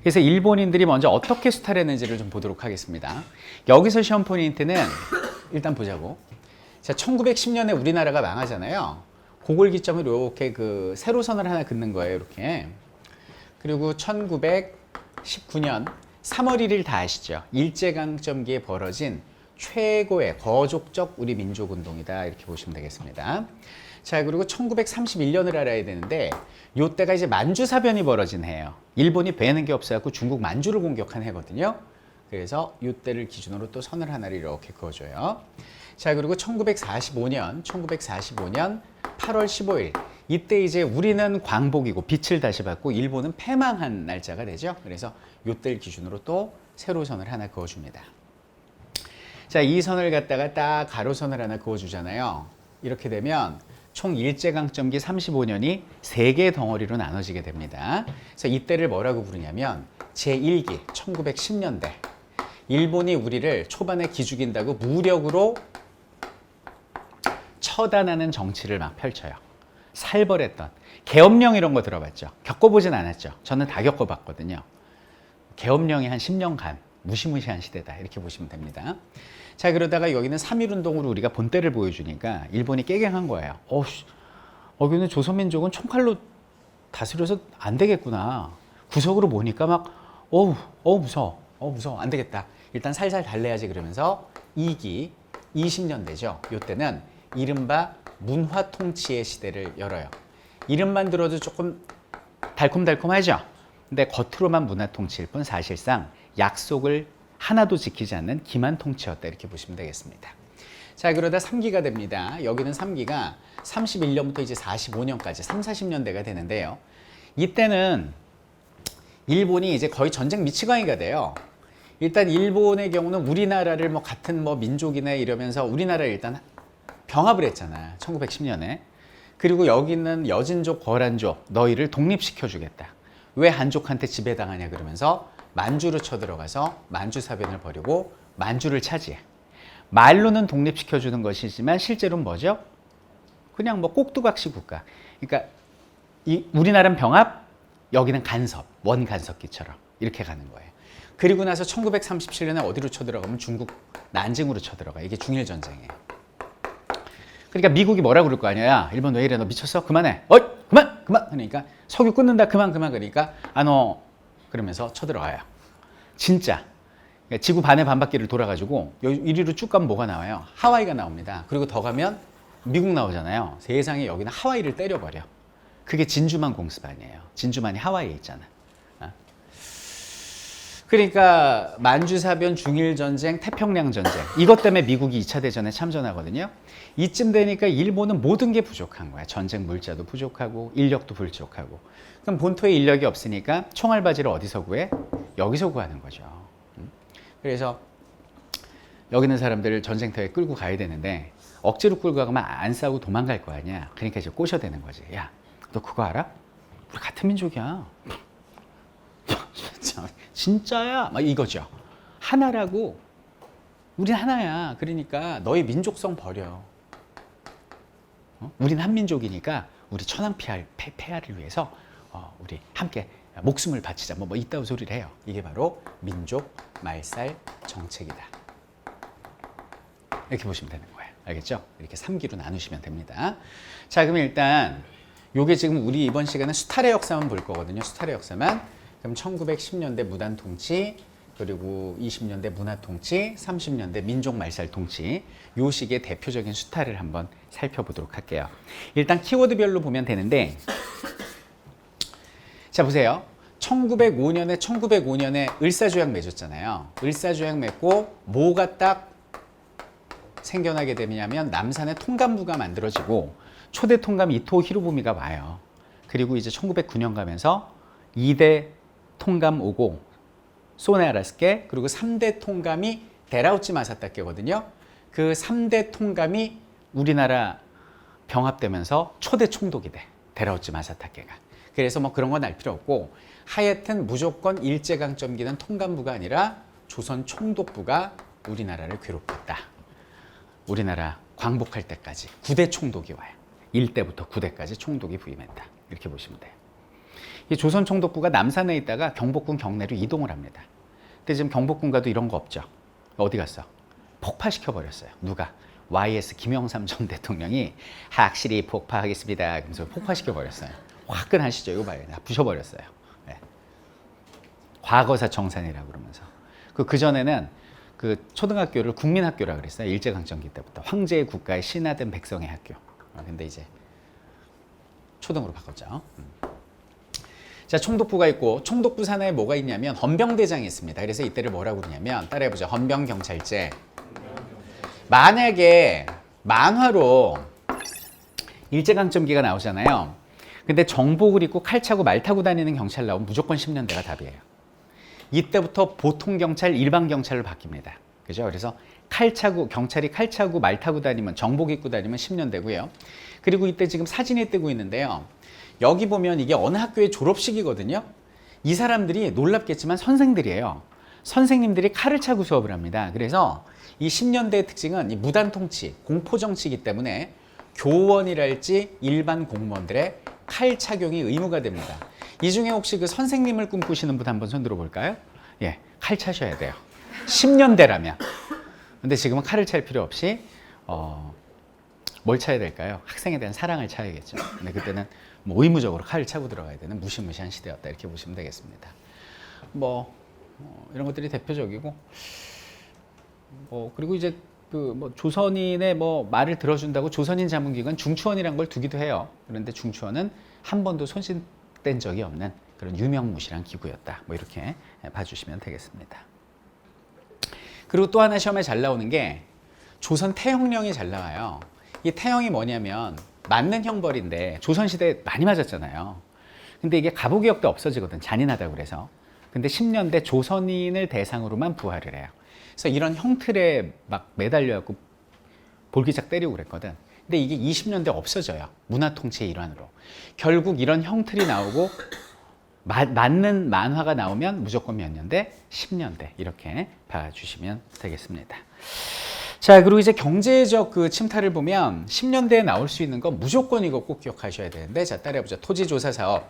그래서 일본인들이 먼저 어떻게 수탈했는지를 좀 보도록 하겠습니다. 여기서 시험 포인트는 일단 보자고. 자, 1910년에 우리나라가 망하잖아요. 그걸 기점으로 이렇게 그 세로선을 하나 긋는 거예요, 이렇게. 그리고 1919년 3월 1일 다 아시죠? 일제강점기에 벌어진 최고의 거족적 우리 민족운동이다, 이렇게 보시면 되겠습니다. 자, 그리고 1931년을 알아야 되는데 요때가 이제 만주사변이 벌어진 해예요. 일본이 배는 게 없어갖고 중국 만주를 공격한 해거든요. 그래서 요때를 기준으로 또 선을 하나를 이렇게 그어줘요. 자, 그리고 1945년 8월 15일 이때 이제 우리는 광복이고 빛을 다시 받고 일본은 패망한 날짜가 되죠. 그래서 요때를 기준으로 또 세로선을 하나 그어줍니다. 자, 이 선을 갖다가 딱 가로선을 하나 그어주잖아요. 이렇게 되면 총 일제강점기 35년이 3개의 덩어리로 나눠지게 됩니다. 그래서 이때를 뭐라고 부르냐면 제1기 1910년대. 일본이 우리를 초반에 기죽인다고 무력으로 처단하는 정치를 막 펼쳐요. 살벌했던 계엄령 이런 거 들어봤죠? 겪어보진 않았죠? 저는 다 겪어봤거든요. 계엄령이 한 10년간 무시무시한 시대다, 이렇게 보시면 됩니다. 자, 그러다가 여기는 3.1운동으로 우리가 본때를 보여주니까 일본이 깨갱한 거예요. 여기는 조선민족은 총칼로 다스려서 안 되겠구나. 구석으로 모니까 막 무서워. 무서워. 안 되겠다. 일단 살살 달래야지, 그러면서 2기 20년대죠. 요때는 이른바 문화 통치의 시대를 열어요. 이름만 들어도 조금 달콤달콤하죠? 근데 겉으로만 문화 통치일 뿐 사실상 약속을 하나도 지키지 않는 기만 통치였다, 이렇게 보시면 되겠습니다. 자, 그러다 3기가 됩니다. 여기는 3기가 31년부터 이제 45년까지 3, 40년대가 되는데요. 이때는 일본이 이제 거의 전쟁 미치광이가 돼요. 일단 일본의 경우는 우리나라를 뭐 같은 뭐 민족이네 이러면서 우리나라를 일단 병합을 했잖아, 1910년에. 그리고 여기는 여진족, 거란족 너희를 독립시켜주겠다. 왜 한족한테 지배당하냐 그러면서 만주로 쳐들어가서 만주사변을 벌이고 만주를 차지해. 말로는 독립시켜주는 것이지만 실제로는 뭐죠? 그냥 뭐 꼭두각시 국가. 그러니까 우리나라는 병합, 여기는 간섭, 원간섭기처럼 이렇게 가는 거예요. 그리고 나서 1937년에 어디로 쳐들어가면 중국 난징으로 쳐들어가. 이게 중일전쟁이에요. 그러니까 미국이 뭐라 그럴 거 아니야. 야, 일본 왜 이래? 너 미쳤어? 그만해. 그만! 그러니까 석유 끊는다. 그만. 그러니까 그러면서 쳐들어가요. 진짜. 그러니까 지구 반의 반바퀴를 돌아가지고 이리로 쭉 가면 뭐가 나와요? 하와이가 나옵니다. 그리고 더 가면 미국 나오잖아요. 세상에 여기는 하와이를 때려버려. 그게 진주만 공습아니에요. 진주만이 하와이에 있잖아. 그러니까 만주사변, 중일전쟁, 태평양전쟁, 이것 때문에 미국이 2차 대전에 참전하거든요. 이쯤 되니까 일본은 모든 게 부족한 거야. 전쟁 물자도 부족하고 인력도 부족하고. 그럼 본토에 인력이 없으니까 총알바지를 어디서 구해? 여기서 구하는 거죠. 그래서 여기 있는 사람들을 전쟁터에 끌고 가야 되는데 억지로 끌고 가면 안 싸우고 도망갈 거 아니야. 그러니까 이제 꼬셔대는 거지. 야, 너 그거 알아? 우리 같은 민족이야. 진짜야? 막 이거죠. 하나라고. 우린 하나야. 그러니까 너희 민족성 버려. 우린 한 민족이니까 우리 천황 폐하를 위해서 우리 함께 목숨을 바치자. 뭐 이따위 소리를 해요. 이게 바로 민족 말살 정책이다. 이렇게 보시면 되는 거예요. 알겠죠? 이렇게 3기로 나누시면 됩니다. 자, 그러면 일단 요게 지금 우리 이번 시간은 수탈의 역사만 볼 거거든요. 수탈의 역사만. 그럼 1910년대 무단 통치, 그리고 20년대 문화 통치, 30년대 민족 말살 통치, 요 시기의 대표적인 수탈을 한번 살펴보도록 할게요. 일단 키워드별로 보면 되는데, 자 보세요. 1905년에 을사조약 맺었잖아요. 을사조약 맺고 뭐가 딱 생겨나게 되냐면 남산의 통감부가 만들어지고 초대 통감 이토 히로부미가 와요. 그리고 이제 1909년 가면서 2대 통감 오고 소네 아라스케, 그리고 3대 통감이 데라우치 마사타케거든요. 그 3대 통감이 우리나라 병합되면서 초대 총독이 돼. 데라우치 마사타케가. 그래서 뭐 그런 건 알 필요 없고 하여튼 무조건 일제강점기는 통감부가 아니라 조선 총독부가 우리나라를 괴롭혔다. 우리나라 광복할 때까지 9대 총독이 와요. 1대부터 9대까지 총독이 부임했다. 이렇게 보시면 돼요. 이 조선 총독부가 남산에 있다가 경복궁 경내로 이동을 합니다. 근데 지금 경복궁가도 이런 거 없죠. 어디 갔어? 폭파시켜 버렸어요. 누가? YS 김영삼 전 대통령이 확실히 폭파하겠습니다. 그래서 폭파시켜 버렸어요. 화끈하시죠? 이거 봐요. 부셔버렸어요. 네. 과거사 정산이라고 그러면서. 그 전에는 그 초등학교를 국민학교라 그랬어요. 일제강점기 때부터. 황제의 국가에 신하된 백성의 학교. 근데 이제 초등으로 바꿨죠. 자, 총독부가 있고 총독부 산하에 뭐가 있냐면 헌병대장이 있습니다. 그래서 이때를 뭐라고 그러냐면 따라해보죠. 헌병경찰제. 만약에 만화로 일제강점기가 나오잖아요. 근데 정복을 입고 칼 차고 말 타고 다니는 경찰 나오면 무조건 10년대가 답이에요. 이때부터 보통 경찰, 일반 경찰로 바뀝니다. 그죠? 그래서 경찰이 칼 차고 말 타고 다니면, 정복 입고 다니면 10년대고요. 그리고 이때 지금 사진이 뜨고 있는데요. 여기 보면 이게 어느 학교의 졸업식이거든요. 이 사람들이 놀랍겠지만 선생들이에요. 선생님들이 칼을 차고 수업을 합니다. 그래서 이 10년대의 특징은 이 무단 통치, 공포 정치이기 때문에 교원이랄지 일반 공무원들의 칼 착용이 의무가 됩니다. 이 중에 혹시 그 선생님을 꿈꾸시는 분 한번 손 들어볼까요? 예, 칼 차셔야 돼요. 10년대라면. 근데 지금은 칼을 찰 필요 없이 뭘 차야 될까요? 학생에 대한 사랑을 차야겠죠. 근데 그때는 뭐 의무적으로 칼을 차고 들어가야 되는 무시무시한 시대였다 이렇게 보시면 되겠습니다. 이런 것들이 대표적이고 그리고 이제 조선인의 말을 들어준다고 조선인 자문기관 중추원이란 걸 두기도 해요. 그런데 중추원은 한 번도 손실된 적이 없는 그런 유명무실한 기구였다. 이렇게 봐주시면 되겠습니다. 그리고 또 하나 시험에 잘 나오는 게 조선 태형령이 잘 나와요. 이 태형이 뭐냐면 맞는 형벌인데 조선시대에 많이 맞았잖아요. 근데 이게 가부기역 때 없어지거든. 잔인하다고 그래서. 근데 10년대 조선인을 대상으로만 부활을 해요. 그래서 이런 형틀에 막 매달려갖고 볼기작 때리고 그랬거든. 근데 이게 20년대 없어져요. 문화통치의 일환으로. 결국 이런 형틀이 나오고 맞는 만화가 나오면 무조건 몇 년대? 10년대 이렇게 봐주시면 되겠습니다. 자, 그리고 이제 경제적 그 침탈을 보면 10년대에 나올 수 있는 건 무조건 이거 꼭 기억하셔야 되는데, 자, 따라해보죠. 토지조사 사업.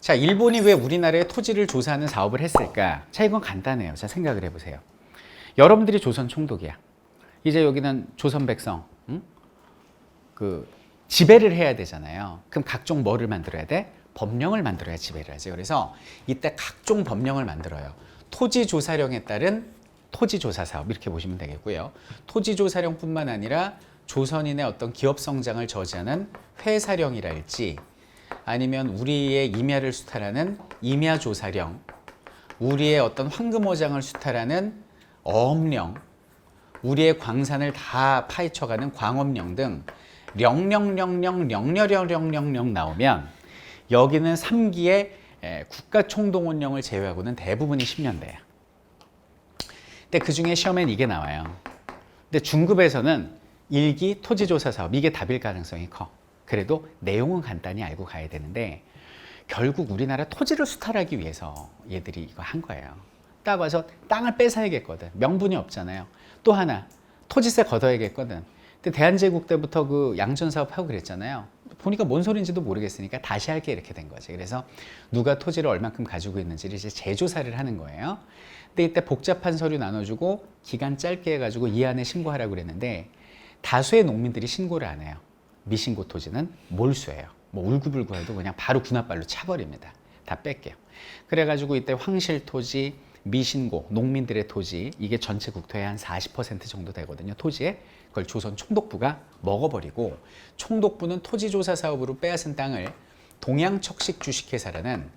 자, 일본이 왜 우리나라의 토지를 조사하는 사업을 했을까? 자, 이건 간단해요. 자, 생각을 해보세요. 여러분들이 조선 총독이야. 이제 여기는 조선 백성, 지배를 해야 되잖아요. 그럼 각종 뭐를 만들어야 돼? 법령을 만들어야 지배를 하지. 그래서 이때 각종 법령을 만들어요. 토지조사령에 따른 토지조사 사업 이렇게 보시면 되겠고요. 토지조사령뿐만 아니라 조선인의 어떤 기업 성장을 저지하는 회사령이랄지 아니면 우리의 임야를 수탈하는 임야조사령, 우리의 어떤 황금어장을 수탈하는 어업령, 우리의 광산을 다 파헤쳐가는 광업령 등 령령령령 나오면 여기는 3기의 국가총동원령을 제외하고는 대부분이 10년대야. 근데 그 중에 시험엔 이게 나와요. 근데 중급에서는 1기 토지조사 사업, 이게 답일 가능성이 커. 그래도 내용은 간단히 알고 가야 되는데 결국 우리나라 토지를 수탈하기 위해서 얘들이 이거 한 거예요. 딱 와서 땅을 뺏어야겠거든. 명분이 없잖아요. 또 하나, 토지세 걷어야겠거든. 근데 대한제국 때부터 그 양전 사업하고 그랬잖아요. 보니까 뭔 소리인지도 모르겠으니까 다시 할게 이렇게 된 거지. 그래서 누가 토지를 얼만큼 가지고 있는지를 이제 재조사를 하는 거예요. 근데 이때 복잡한 서류 나눠주고 기간 짧게 해가지고 이 안에 신고하라고 그랬는데 다수의 농민들이 신고를 안 해요. 미신고 토지는 몰수예요. 울구불구해도 그냥 바로 군합발로 차버립니다. 다 뺄게요. 그래가지고 이때 황실 토지, 미신고, 농민들의 토지, 이게 전체 국토의 한 40% 정도 되거든요. 토지에. 그걸 조선 총독부가 먹어버리고 총독부는 토지조사 사업으로 빼앗은 땅을 동양척식 주식회사라는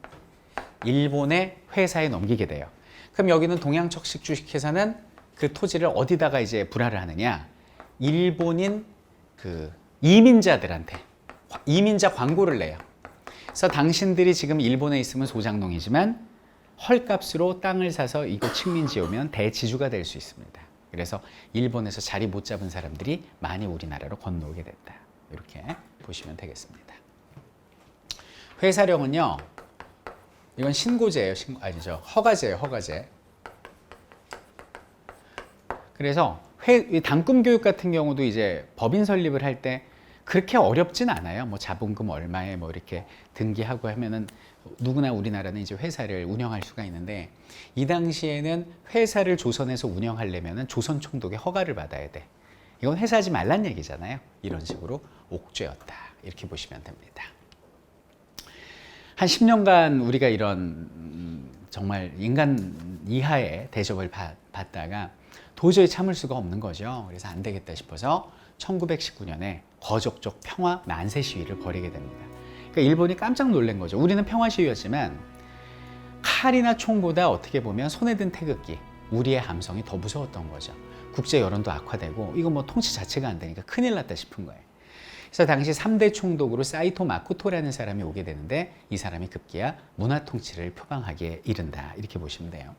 일본의 회사에 넘기게 돼요. 그럼 여기는 동양척식 주식회사는 그 토지를 어디다가 이제 분할을 하느냐? 일본인 그 이민자들한테 이민자 광고를 내요. 그래서 당신들이 지금 일본에 있으면 소장농이지만 헐값으로 땅을 사서 이거 식민지 오면 대지주가 될 수 있습니다. 그래서 일본에서 자리 못 잡은 사람들이 많이 우리나라로 건너오게 됐다. 이렇게 보시면 되겠습니다. 회사령은요, 이건 신고제예요. 아니죠. 허가제예요. 허가제. 그래서 당금 교육 같은 경우도 이제 법인 설립을 할 때 그렇게 어렵진 않아요. 뭐 자본금 얼마에 뭐 이렇게 등기하고 하면은 누구나 우리나라는 이제 회사를 운영할 수가 있는데, 이 당시에는 회사를 조선에서 운영하려면은 조선 총독의 허가를 받아야 돼. 이건 회사하지 말란 얘기잖아요. 이런 식으로 옥죄였다. 이렇게 보시면 됩니다. 한 10년간 우리가 이런 정말 인간 이하의 대접을 받다가 도저히 참을 수가 없는 거죠. 그래서 안 되겠다 싶어서 1919년에 거족적 평화 만세 시위를 벌이게 됩니다. 그러니까 일본이 깜짝 놀란 거죠. 우리는 평화 시위였지만 칼이나 총보다 어떻게 보면 손에 든 태극기, 우리의 함성이 더 무서웠던 거죠. 국제 여론도 악화되고 이거 뭐 통치 자체가 안 되니까 큰일 났다 싶은 거예요. 그래서 당시 3대 총독으로 사이토 마코토라는 사람이 오게 되는데, 이 사람이 급기야 문화 통치를 표방하기에 이른다. 이렇게 보시면 돼요.